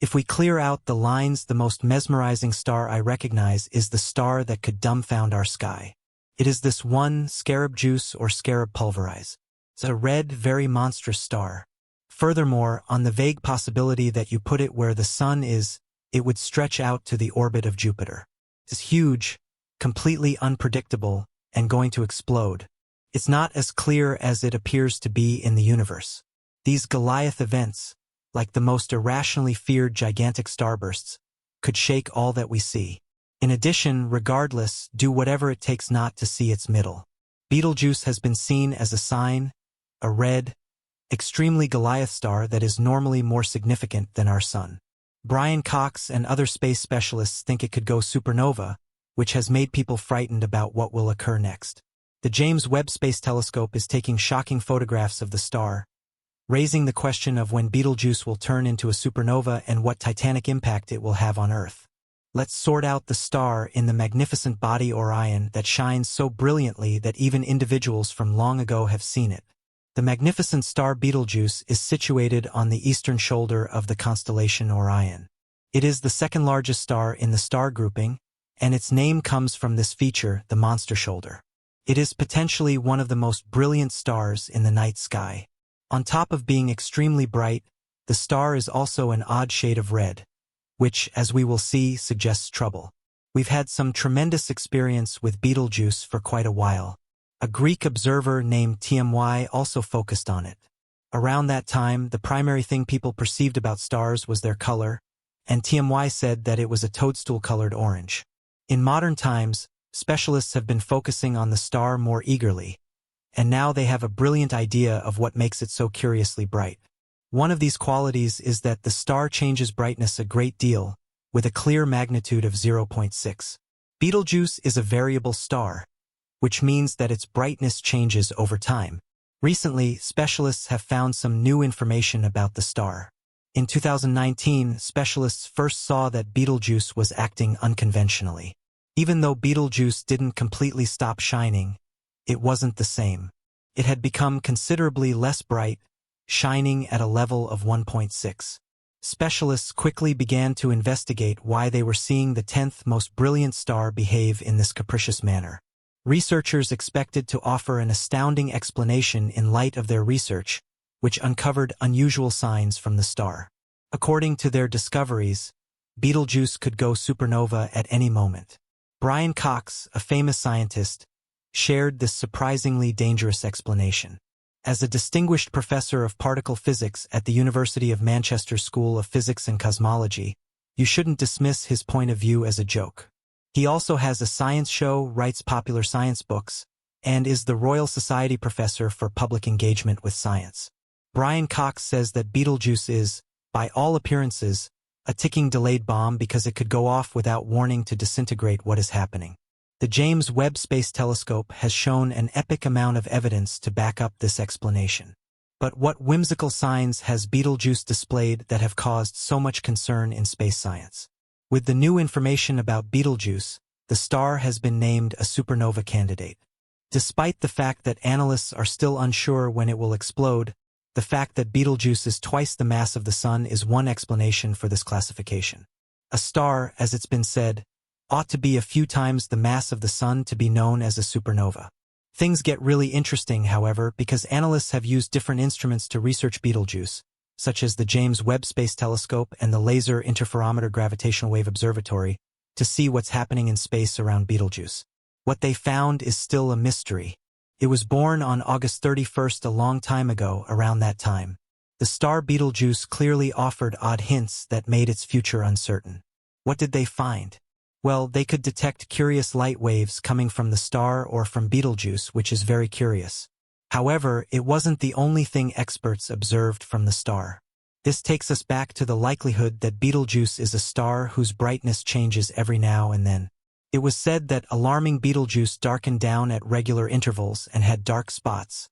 If we clear out the lines, the most mesmerizing star I recognize is the star that could dumbfound our sky. It is this one, Scarab Juice or Scarab Pulverize. It's a red, very monstrous star. Furthermore, on the vague possibility that you put it where the sun is, it would stretch out to the orbit of Jupiter. It's huge, completely unpredictable, and going to explode. It's not as clear as it appears to be in the universe. These Goliath events, like the most irrationally feared gigantic starbursts, could shake all that we see. In addition, regardless, do whatever it takes not to see its middle. Betelgeuse has been seen as a sign, a red, extremely Goliath star that is normally more significant than our sun. Brian Cox and other space specialists think it could go supernova, which has made people frightened about what will occur next. The James Webb Space Telescope is taking shocking photographs of the star, raising the question of when Betelgeuse will turn into a supernova and what titanic impact it will have on Earth. Let's sort out the star in the magnificent body Orion that shines so brilliantly that even individuals from long ago have seen it. The magnificent star Betelgeuse is situated on the eastern shoulder of the constellation Orion. It is the second largest star in the star grouping, and its name comes from this feature, the monster shoulder. It is potentially one of the most brilliant stars in the night sky. On top of being extremely bright, the star is also an odd shade of red, which, as we will see, suggests trouble. We've had some tremendous experience with Betelgeuse for quite a while. A Greek observer named TMY also focused on it. Around that time, the primary thing people perceived about stars was their color, and TMY said that it was a toadstool-colored orange. In modern times, specialists have been focusing on the star more eagerly, and now they have a brilliant idea of what makes it so curiously bright. One of these qualities is that the star changes brightness a great deal, with a clear magnitude of 0.6. Betelgeuse is a variable star, which means that its brightness changes over time. Recently, specialists have found some new information about the star. In 2019, specialists first saw that Betelgeuse was acting unconventionally. Even though Betelgeuse didn't completely stop shining, it wasn't the same. It had become considerably less bright, shining at a level of 1.6. Specialists quickly began to investigate why they were seeing the 10th most brilliant star behave in this capricious manner. Researchers expected to offer an astounding explanation in light of their research, which uncovered unusual signs from the star. According to their discoveries, Betelgeuse could go supernova at any moment. Brian Cox, a famous scientist, shared this surprisingly dangerous explanation. As a distinguished professor of particle physics at the University of Manchester School of Physics and Cosmology, you shouldn't dismiss his point of view as a joke. He also has a science show, writes popular science books, and is the Royal Society Professor for Public Engagement with Science. Brian Cox says that Betelgeuse is, by all appearances, a ticking delayed bomb because it could go off without warning to disintegrate what is happening. The James Webb Space Telescope has shown an epic amount of evidence to back up this explanation. But what whimsical signs has Betelgeuse displayed that have caused so much concern in space science? With the new information about Betelgeuse, the star has been named a supernova candidate. Despite the fact that analysts are still unsure when it will explode, the fact that Betelgeuse is twice the mass of the Sun is one explanation for this classification. A star, as it's been said, ought to be a few times the mass of the Sun to be known as a supernova. Things get really interesting, however, because analysts have used different instruments to research Betelgeuse, such as the James Webb Space Telescope and the Laser Interferometer Gravitational Wave Observatory, to see what's happening in space around Betelgeuse. What they found is still a mystery. It was born on August 31st a long time ago. Around that time, the star Betelgeuse clearly offered odd hints that made its future uncertain. What did they find? Well, they could detect curious light waves coming from the star or from Betelgeuse, which is very curious. However, it wasn't the only thing experts observed from the star. This takes us back to the likelihood that Betelgeuse is a star whose brightness changes every now and then. It was said that alarming Betelgeuse darkened down at regular intervals and had dark spots,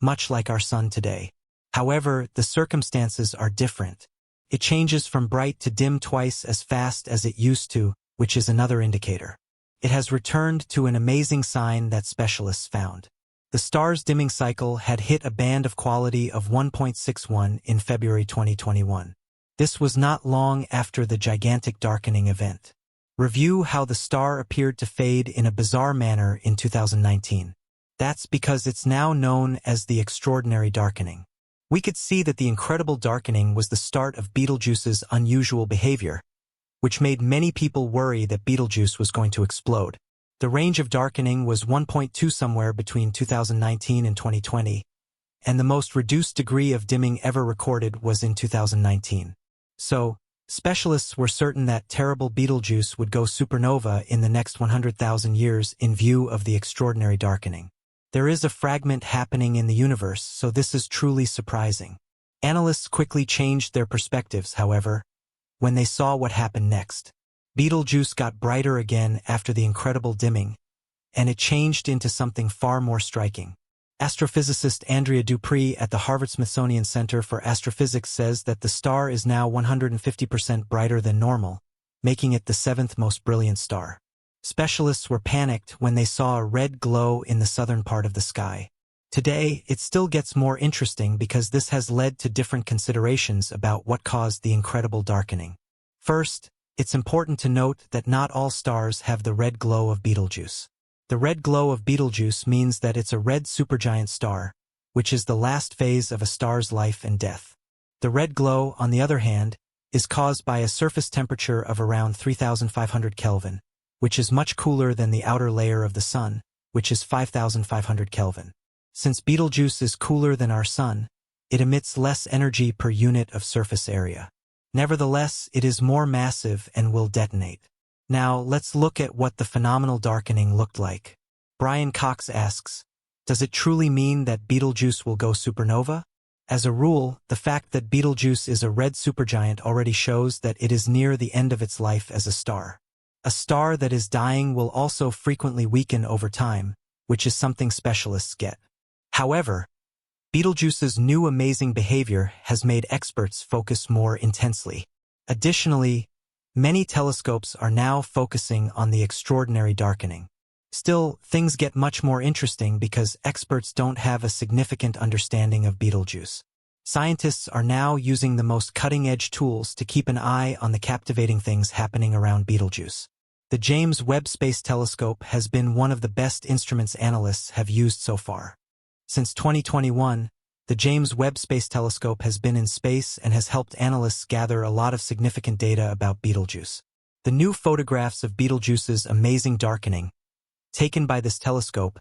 much like our Sun today. However, the circumstances are different. It changes from bright to dim twice as fast as it used to, which is another indicator. It has returned to an amazing sign that specialists found. The star's dimming cycle had hit a band of quality of 1.61 in February 2021. This was not long after the gigantic darkening event. Review how the star appeared to fade in a bizarre manner in 2019. That's because it's now known as the extraordinary darkening. We could see that the incredible darkening was the start of Betelgeuse's unusual behavior, which made many people worry that Betelgeuse was going to explode. The range of darkening was 1.2 somewhere between 2019 and 2020, and the most reduced degree of dimming ever recorded was in 2019. So, specialists were certain that terrible Betelgeuse would go supernova in the next 100,000 years in view of the extraordinary darkening. There is a fragment happening in the universe, so this is truly surprising. Analysts quickly changed their perspectives, however, when they saw what happened next. Betelgeuse got brighter again after the incredible dimming, and it changed into something far more striking. Astrophysicist Andrea Dupree at the Harvard-Smithsonian Center for Astrophysics says that the star is now 150% brighter than normal, making it the seventh most brilliant star. Specialists were panicked when they saw a red glow in the southern part of the sky. Today, it still gets more interesting because this has led to different considerations about what caused the incredible darkening. First, it's important to note that not all stars have the red glow of Betelgeuse. The red glow of Betelgeuse means that it's a red supergiant star, which is the last phase of a star's life and death. The red glow, on the other hand, is caused by a surface temperature of around 3,500 Kelvin, which is much cooler than the outer layer of the Sun, which is 5,500 Kelvin. Since Betelgeuse is cooler than our Sun, it emits less energy per unit of surface area. Nevertheless, it is more massive and will detonate. Now, let's look at what the phenomenal darkening looked like. Brian Cox asks, does it truly mean that Betelgeuse will go supernova? As a rule, the fact that Betelgeuse is a red supergiant already shows that it is near the end of its life as a star. A star that is dying will also frequently weaken over time, which is something specialists get. However, Betelgeuse's new amazing behavior has made experts focus more intensely. Additionally, many telescopes are now focusing on the extraordinary darkening. Still, things get much more interesting because experts don't have a significant understanding of Betelgeuse. Scientists are now using the most cutting-edge tools to keep an eye on the captivating things happening around Betelgeuse. The James Webb Space Telescope has been one of the best instruments analysts have used so far. Since 2021, the James Webb Space Telescope has been in space and has helped analysts gather a lot of significant data about Betelgeuse. The new photographs of Betelgeuse's amazing darkening, taken by this telescope,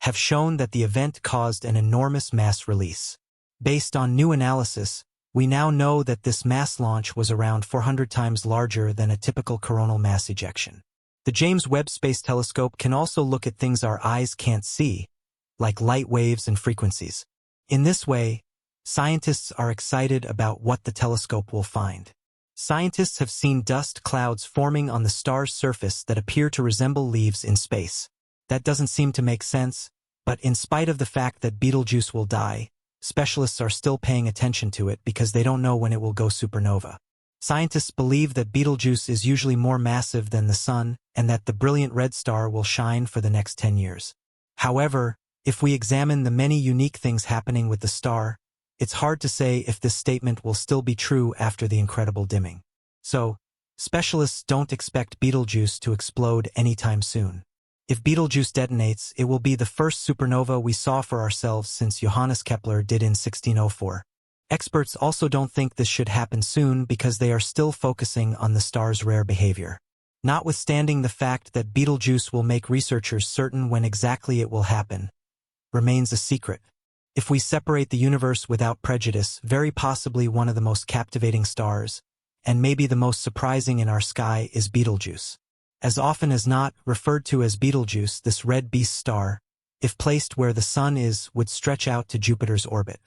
have shown that the event caused an enormous mass release. Based on new analysis, we now know that this mass launch was around 400 times larger than a typical coronal mass ejection. The James Webb Space Telescope can also look at things our eyes can't see, like light waves and frequencies. In this way, scientists are excited about what the telescope will find. Scientists have seen dust clouds forming on the star's surface that appear to resemble leaves in space. That doesn't seem to make sense, but in spite of the fact that Betelgeuse will die, specialists are still paying attention to it because they don't know when it will go supernova. Scientists believe that Betelgeuse is usually more massive than the Sun and that the brilliant red star will shine for the next 10 years. However, if we examine the many unique things happening with the star, it's hard to say if this statement will still be true after the incredible dimming. So, specialists don't expect Betelgeuse to explode anytime soon. If Betelgeuse detonates, it will be the first supernova we saw for ourselves since Johannes Kepler did in 1604. Experts also don't think this should happen soon because they are still focusing on the star's rare behavior. Notwithstanding the fact that Betelgeuse will make researchers certain when exactly it will happen, remains a secret. If we separate the universe without prejudice, very possibly one of the most captivating stars, and maybe the most surprising in our sky, is Betelgeuse. As often as not, referred to as Betelgeuse, this red beast star, if placed where the Sun is, would stretch out to Jupiter's orbit.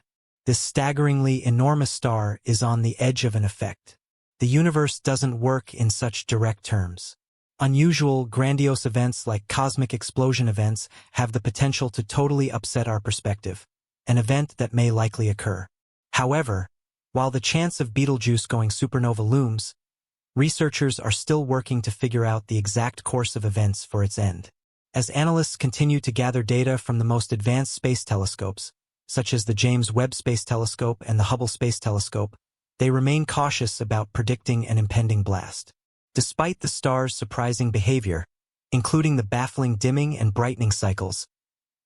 This staggeringly enormous star is on the edge of an effect. The universe doesn't work in such direct terms. Unusual, grandiose events like cosmic explosion events have the potential to totally upset our perspective, an event that may likely occur. However, while the chance of Betelgeuse going supernova looms, researchers are still working to figure out the exact course of events for its end. As analysts continue to gather data from the most advanced space telescopes, such as the James Webb Space Telescope and the Hubble Space Telescope, they remain cautious about predicting an impending blast. Despite the star's surprising behavior, including the baffling dimming and brightening cycles,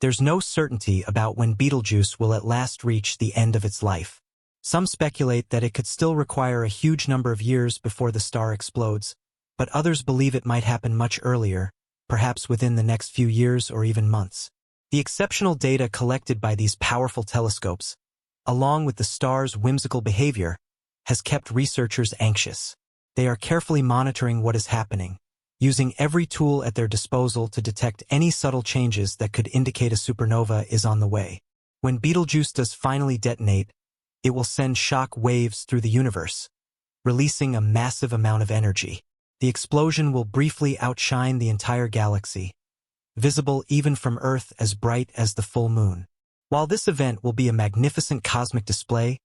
there's no certainty about when Betelgeuse will at last reach the end of its life. Some speculate that it could still require a huge number of years before the star explodes, but others believe it might happen much earlier, perhaps within the next few years or even months. The exceptional data collected by these powerful telescopes, along with the star's whimsical behavior, has kept researchers anxious. They are carefully monitoring what is happening, using every tool at their disposal to detect any subtle changes that could indicate a supernova is on the way. When Betelgeuse does finally detonate, it will send shock waves through the universe, releasing a massive amount of energy. The explosion will briefly outshine the entire galaxy, visible even from Earth as bright as the full moon. While this event will be a magnificent cosmic display,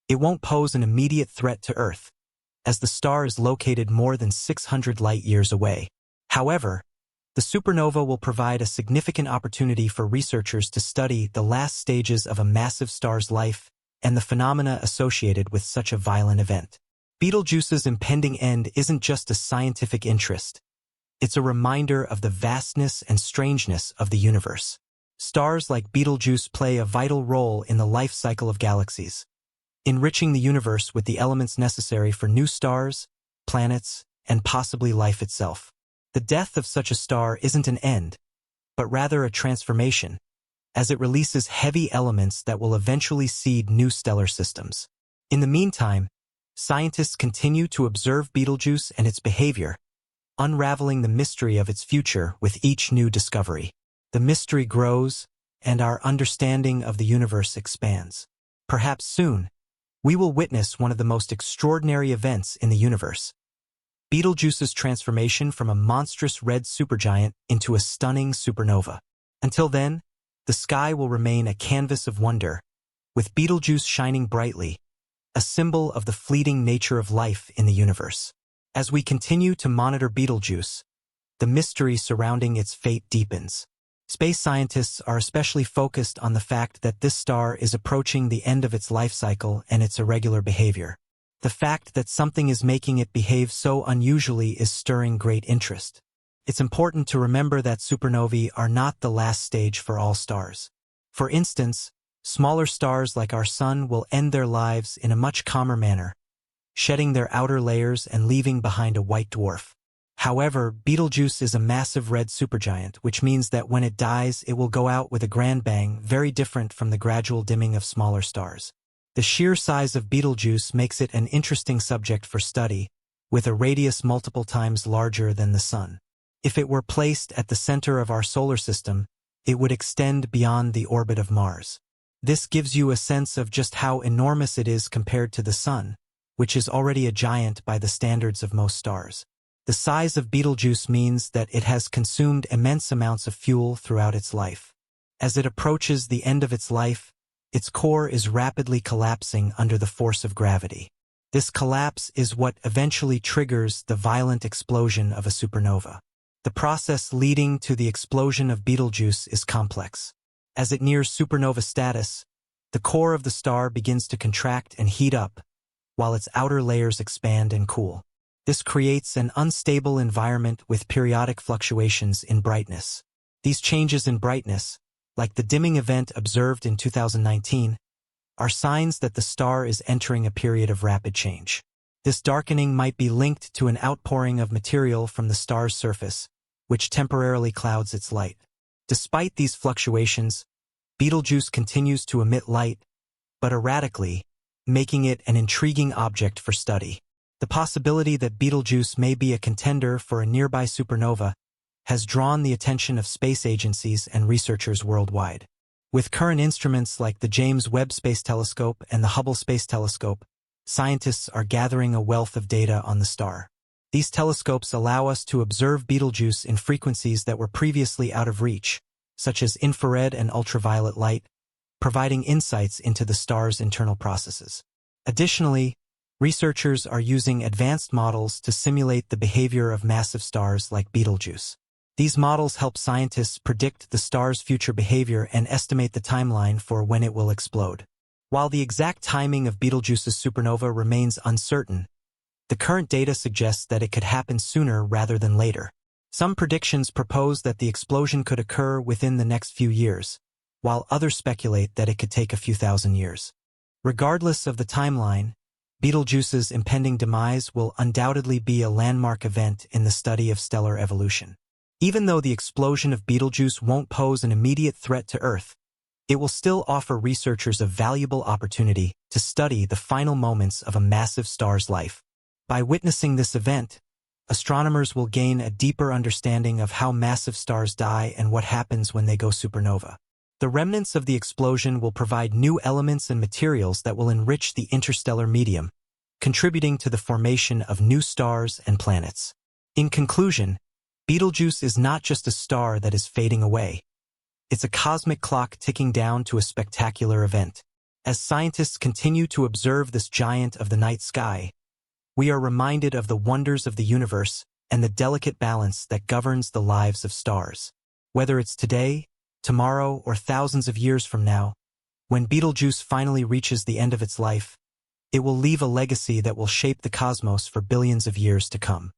it won't pose an immediate threat to Earth, as the star is located more than 600 light-years away. However, the supernova will provide a significant opportunity for researchers to study the last stages of a massive star's life and the phenomena associated with such a violent event. Betelgeuse's impending end isn't just a scientific interest. It's a reminder of the vastness and strangeness of the universe. Stars like Betelgeuse play a vital role in the life cycle of galaxies, enriching the universe with the elements necessary for new stars, planets, and possibly life itself. The death of such a star isn't an end, but rather a transformation, as it releases heavy elements that will eventually seed new stellar systems. In the meantime, scientists continue to observe Betelgeuse and its behavior, unraveling the mystery of its future with each new discovery. The mystery grows, and our understanding of the universe expands. Perhaps soon, we will witness one of the most extraordinary events in the universe: Betelgeuse's transformation from a monstrous red supergiant into a stunning supernova. Until then, the sky will remain a canvas of wonder, with Betelgeuse shining brightly, a symbol of the fleeting nature of life in the universe. As we continue to monitor Betelgeuse, the mystery surrounding its fate deepens. Space scientists are especially focused on the fact that this star is approaching the end of its life cycle and its irregular behavior. The fact that something is making it behave so unusually is stirring great interest. It's important to remember that supernovae are not the last stage for all stars. For instance, smaller stars like our Sun will end their lives in a much calmer manner, shedding their outer layers and leaving behind a white dwarf. However, Betelgeuse is a massive red supergiant, which means that when it dies, it will go out with a grand bang, very different from the gradual dimming of smaller stars. The sheer size of Betelgeuse makes it an interesting subject for study, with a radius multiple times larger than the Sun. If it were placed at the center of our solar system, it would extend beyond the orbit of Mars. This gives you a sense of just how enormous it is compared to the Sun, which is already a giant by the standards of most stars. The size of Betelgeuse means that it has consumed immense amounts of fuel throughout its life. As it approaches the end of its life, its core is rapidly collapsing under the force of gravity. This collapse is what eventually triggers the violent explosion of a supernova. The process leading to the explosion of Betelgeuse is complex. As it nears supernova status, the core of the star begins to contract and heat up, while its outer layers expand and cool. This creates an unstable environment with periodic fluctuations in brightness. These changes in brightness, like the dimming event observed in 2019, are signs that the star is entering a period of rapid change. This darkening might be linked to an outpouring of material from the star's surface, which temporarily clouds its light. Despite these fluctuations, Betelgeuse continues to emit light, but erratically, making it an intriguing object for study. The possibility that Betelgeuse may be a contender for a nearby supernova has drawn the attention of space agencies and researchers worldwide. With current instruments like the James Webb Space Telescope and the Hubble Space Telescope, scientists are gathering a wealth of data on the star. These telescopes allow us to observe Betelgeuse in frequencies that were previously out of reach, such as infrared and ultraviolet light, providing insights into the star's internal processes. Additionally, researchers are using advanced models to simulate the behavior of massive stars like Betelgeuse. These models help scientists predict the star's future behavior and estimate the timeline for when it will explode. While the exact timing of Betelgeuse's supernova remains uncertain, the current data suggests that it could happen sooner rather than later. Some predictions propose that the explosion could occur within the next few years, while others speculate that it could take a few thousand years. Regardless of the timeline, Betelgeuse's impending demise will undoubtedly be a landmark event in the study of stellar evolution. Even though the explosion of Betelgeuse won't pose an immediate threat to Earth, it will still offer researchers a valuable opportunity to study the final moments of a massive star's life. By witnessing this event, astronomers will gain a deeper understanding of how massive stars die and what happens when they go supernova. The remnants of the explosion will provide new elements and materials that will enrich the interstellar medium, contributing to the formation of new stars and planets. In conclusion, Betelgeuse is not just a star that is fading away. It's a cosmic clock ticking down to a spectacular event. As scientists continue to observe this giant of the night sky, we are reminded of the wonders of the universe and the delicate balance that governs the lives of stars. Whether it's today, tomorrow, or thousands of years from now, when Betelgeuse finally reaches the end of its life, it will leave a legacy that will shape the cosmos for billions of years to come.